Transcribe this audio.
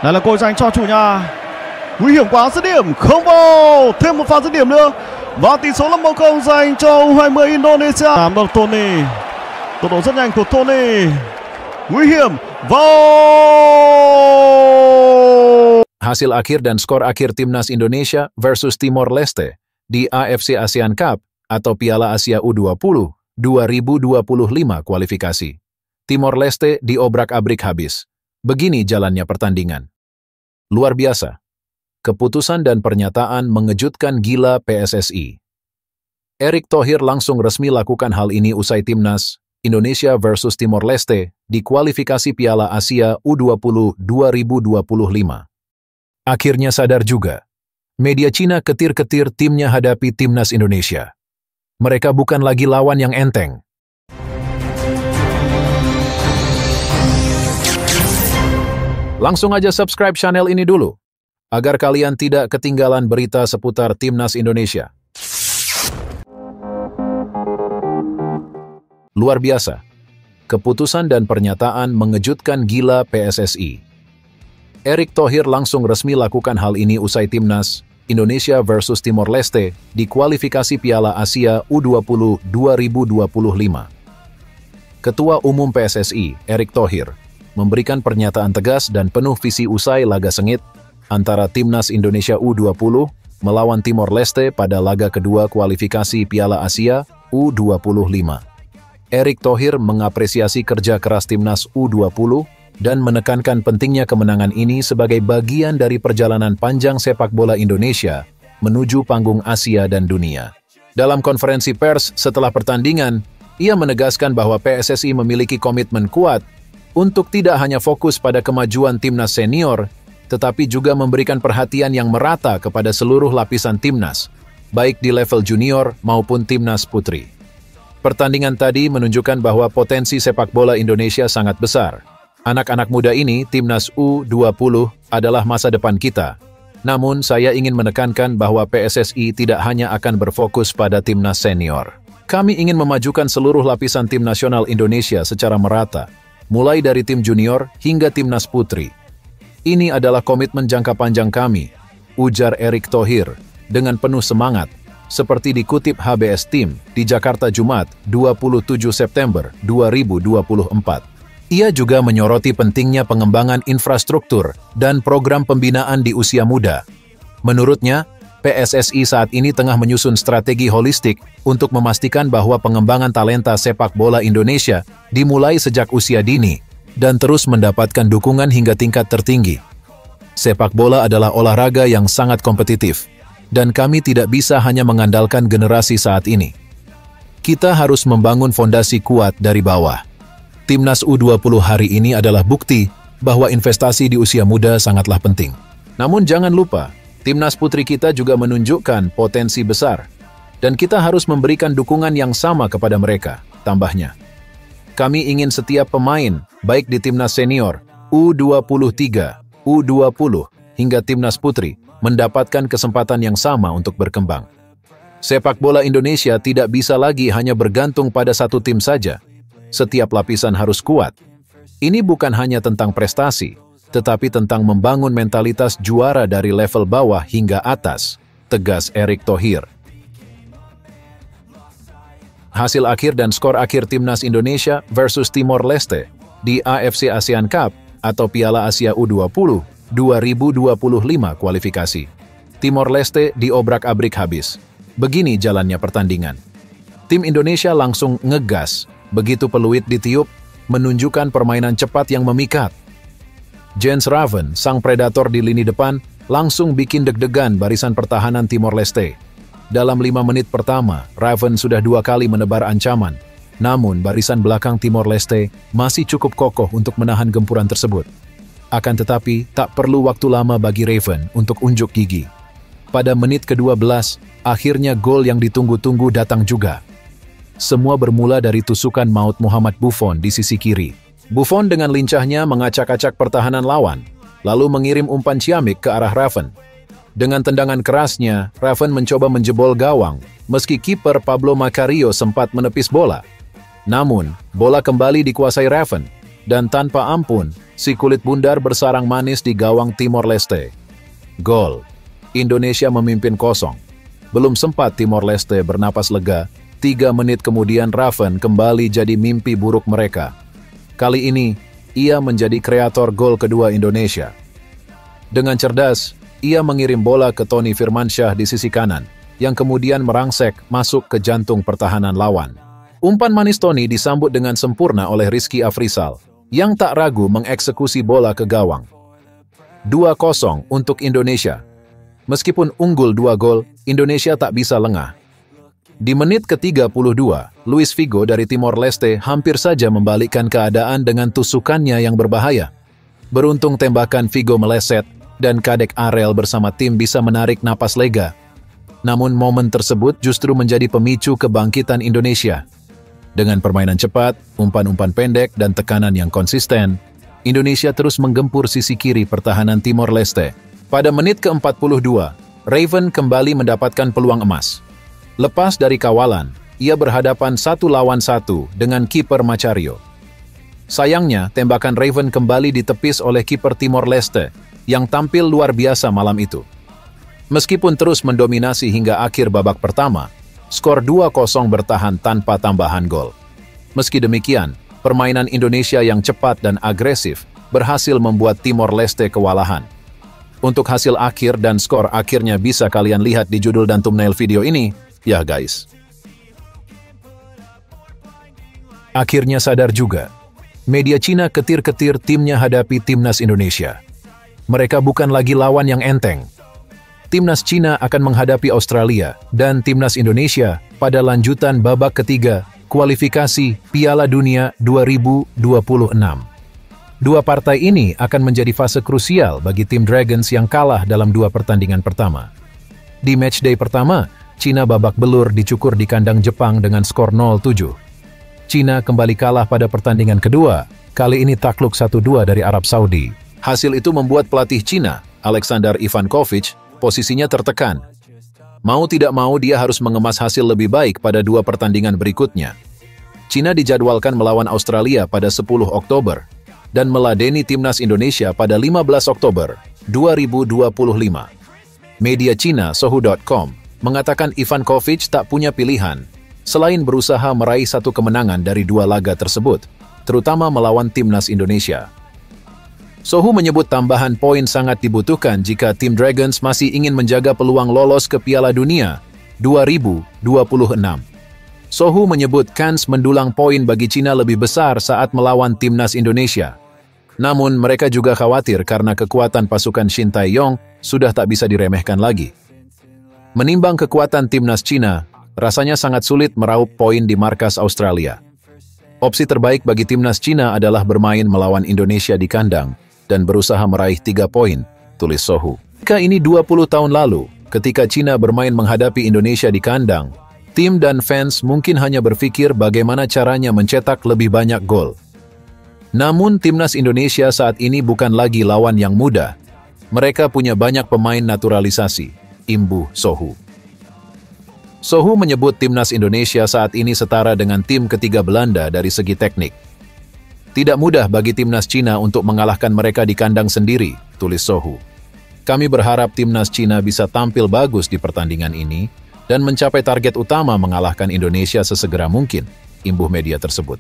Đây là cơ hội dành cho chủ nhà. Nguy hiểm quá, dứt điểm không vào. Thêm một pha dứt điểm nữa và tỷ số là 1-0 dành cho U20 Indonesia. Làm được Tony. Tốc độ rất nhanh của Tony. Nguy hiểm vào. Hasil akhir dan skor akhir Timnas Indonesia versus Timor Leste di AFC ASEAN Cup atau Piala Asia U20 2025 kualifikasi. Timor Leste diobrak-abrik habis. Begini jalannya pertandingan. Luar biasa. Keputusan dan pernyataan mengejutkan gila PSSI. Erick Thohir langsung resmi lakukan hal ini usai Timnas Indonesia versus Timor Leste di kualifikasi Piala Asia U20 2025. Akhirnya sadar juga, media Cina ketir-ketir timnya hadapi Timnas Indonesia. Mereka bukan lagi lawan yang enteng. Langsung aja subscribe channel ini dulu, agar kalian tidak ketinggalan berita seputar Timnas Indonesia. Luar biasa. Keputusan dan pernyataan mengejutkan gila PSSI. Erick Thohir langsung resmi lakukan hal ini usai Timnas Indonesia versus Timor Leste di kualifikasi Piala Asia U20 2025. Ketua Umum PSSI, Erick Thohir, memberikan pernyataan tegas dan penuh visi usai laga sengit antara Timnas Indonesia U20 melawan Timor Leste pada laga kedua kualifikasi Piala Asia U25. Erick Thohir mengapresiasi kerja keras Timnas U20 dan menekankan pentingnya kemenangan ini sebagai bagian dari perjalanan panjang sepak bola Indonesia menuju panggung Asia dan dunia. Dalam konferensi pers setelah pertandingan, ia menegaskan bahwa PSSI memiliki komitmen kuat untuk tidak hanya fokus pada kemajuan timnas senior, tetapi juga memberikan perhatian yang merata kepada seluruh lapisan timnas, baik di level junior maupun timnas putri. Pertandingan tadi menunjukkan bahwa potensi sepak bola Indonesia sangat besar. Anak-anak muda ini, timnas U20, adalah masa depan kita. Namun, saya ingin menekankan bahwa PSSI tidak hanya akan berfokus pada timnas senior. Kami ingin memajukan seluruh lapisan tim nasional Indonesia secara merata, mulai dari tim junior hingga timnas putri. Ini adalah komitmen jangka panjang kami, ujar Erick Thohir, dengan penuh semangat, seperti dikutip HBS Team di Jakarta Jumat 27 September 2024. Ia juga menyoroti pentingnya pengembangan infrastruktur dan program pembinaan di usia muda. Menurutnya, PSSI saat ini tengah menyusun strategi holistik untuk memastikan bahwa pengembangan talenta sepak bola Indonesia dimulai sejak usia dini dan terus mendapatkan dukungan hingga tingkat tertinggi. Sepak bola adalah olahraga yang sangat kompetitif, dan kami tidak bisa hanya mengandalkan generasi saat ini. Kita harus membangun fondasi kuat dari bawah. Timnas U20 hari ini adalah bukti bahwa investasi di usia muda sangatlah penting. Namun jangan lupa, timnas putri kita juga menunjukkan potensi besar, dan kita harus memberikan dukungan yang sama kepada mereka, tambahnya. Kami ingin setiap pemain, baik di timnas senior, U23, U20, hingga timnas putri, mendapatkan kesempatan yang sama untuk berkembang. Sepak bola Indonesia tidak bisa lagi hanya bergantung pada satu tim saja. Setiap lapisan harus kuat. Ini bukan hanya tentang prestasi, tetapi tentang membangun mentalitas juara dari level bawah hingga atas, tegas Erick Thohir. Hasil akhir dan skor akhir Timnas Indonesia versus Timor Leste di AFC ASEAN Cup atau Piala Asia U20 2025 kualifikasi. Timor Leste diobrak-abrik habis. Begini jalannya pertandingan. Tim Indonesia langsung ngegas. Begitu peluit ditiup, menunjukkan permainan cepat yang memikat. Jens Raven, sang predator di lini depan, langsung bikin deg-degan barisan pertahanan Timor Leste. Dalam 5 menit pertama, Raven sudah 2 kali menebar ancaman. Namun, barisan belakang Timor Leste masih cukup kokoh untuk menahan gempuran tersebut. Akan tetapi, tak perlu waktu lama bagi Raven untuk unjuk gigi. Pada menit ke-12, akhirnya gol yang ditunggu-tunggu datang juga. Semua bermula dari tusukan maut Muhammad Buffon di sisi kiri. Buffon dengan lincahnya mengacak-acak pertahanan lawan, lalu mengirim umpan ciamik ke arah Raven. Dengan tendangan kerasnya, Raven mencoba menjebol gawang, meski kiper Pablo Macario sempat menepis bola. Namun, bola kembali dikuasai Raven, dan tanpa ampun, si kulit bundar bersarang manis di gawang Timor Leste. Gol. Indonesia memimpin 0. Belum sempat Timor Leste bernapas lega, 3 menit kemudian Raven kembali jadi mimpi buruk mereka. Kali ini, ia menjadi kreator gol kedua Indonesia. Dengan cerdas, ia mengirim bola ke Tony Firmansyah di sisi kanan, yang kemudian merangsek masuk ke jantung pertahanan lawan. Umpan manis Tony disambut dengan sempurna oleh Rizky Afrizal, yang tak ragu mengeksekusi bola ke gawang. 2-0 untuk Indonesia. Meskipun unggul 2 gol, Indonesia tak bisa lengah. Di menit ke-32, Luis Figo dari Timor Leste hampir saja membalikkan keadaan dengan tusukannya yang berbahaya. Beruntung tembakan Figo meleset, dan Kadek Arel bersama tim bisa menarik napas lega. Namun momen tersebut justru menjadi pemicu kebangkitan Indonesia. Dengan permainan cepat, umpan-umpan pendek, dan tekanan yang konsisten, Indonesia terus menggempur sisi kiri pertahanan Timor Leste. Pada menit ke-42, Raven kembali mendapatkan peluang emas. Lepas dari kawalan, ia berhadapan 1 lawan 1 dengan kiper Macario. Sayangnya, tembakan Raven kembali ditepis oleh kiper Timor Leste, yang tampil luar biasa malam itu. Meskipun terus mendominasi hingga akhir babak pertama, skor 2-0 bertahan tanpa tambahan gol. Meski demikian, permainan Indonesia yang cepat dan agresif berhasil membuat Timor Leste kewalahan. Untuk hasil akhir dan skor akhirnya bisa kalian lihat di judul dan thumbnail video ini, ya guys. Akhirnya sadar juga, media Cina ketir-ketir timnya hadapi timnas Indonesia. Mereka bukan lagi lawan yang enteng. Timnas Cina akan menghadapi Australia dan timnas Indonesia pada lanjutan babak ketiga kualifikasi Piala Dunia 2026. Dua partai ini akan menjadi fase krusial bagi tim Dragons yang kalah dalam 2 pertandingan pertama. Di matchday pertama, Cina babak belur dicukur di kandang Jepang dengan skor 0-7. Cina kembali kalah pada pertandingan kedua, kali ini takluk 1-2 dari Arab Saudi. Hasil itu membuat pelatih Cina, Alexander Ivankovic, posisinya tertekan. Mau tidak mau dia harus mengemas hasil lebih baik pada 2 pertandingan berikutnya. Cina dijadwalkan melawan Australia pada 10 Oktober dan meladeni timnas Indonesia pada 15 Oktober 2025. Media Cina Sohu.com mengatakan Ivankovic tak punya pilihan selain berusaha meraih 1 kemenangan dari 2 laga tersebut, terutama melawan timnas Indonesia. Sohu menyebut tambahan poin sangat dibutuhkan jika tim Dragons masih ingin menjaga peluang lolos ke Piala Dunia 2026. Sohu menyebut kans mendulang poin bagi Cina lebih besar saat melawan timnas Indonesia. Namun mereka juga khawatir karena kekuatan pasukan Shin Tae-yong sudah tak bisa diremehkan lagi. Menimbang kekuatan timnas Cina, rasanya sangat sulit meraup poin di markas Australia. Opsi terbaik bagi timnas Cina adalah bermain melawan Indonesia di kandang dan berusaha meraih 3 poin, tulis Sohu. Jika ini 20 tahun lalu, ketika Cina bermain menghadapi Indonesia di kandang, tim dan fans mungkin hanya berpikir bagaimana caranya mencetak lebih banyak gol. Namun timnas Indonesia saat ini bukan lagi lawan yang mudah. Mereka punya banyak pemain naturalisasi, imbuh Sohu. Sohu menyebut timnas Indonesia saat ini setara dengan tim ketiga Belanda dari segi teknik. Tidak mudah bagi timnas Cina untuk mengalahkan mereka di kandang sendiri, tulis Sohu. Kami berharap timnas Cina bisa tampil bagus di pertandingan ini dan mencapai target utama mengalahkan Indonesia sesegera mungkin, imbuh media tersebut.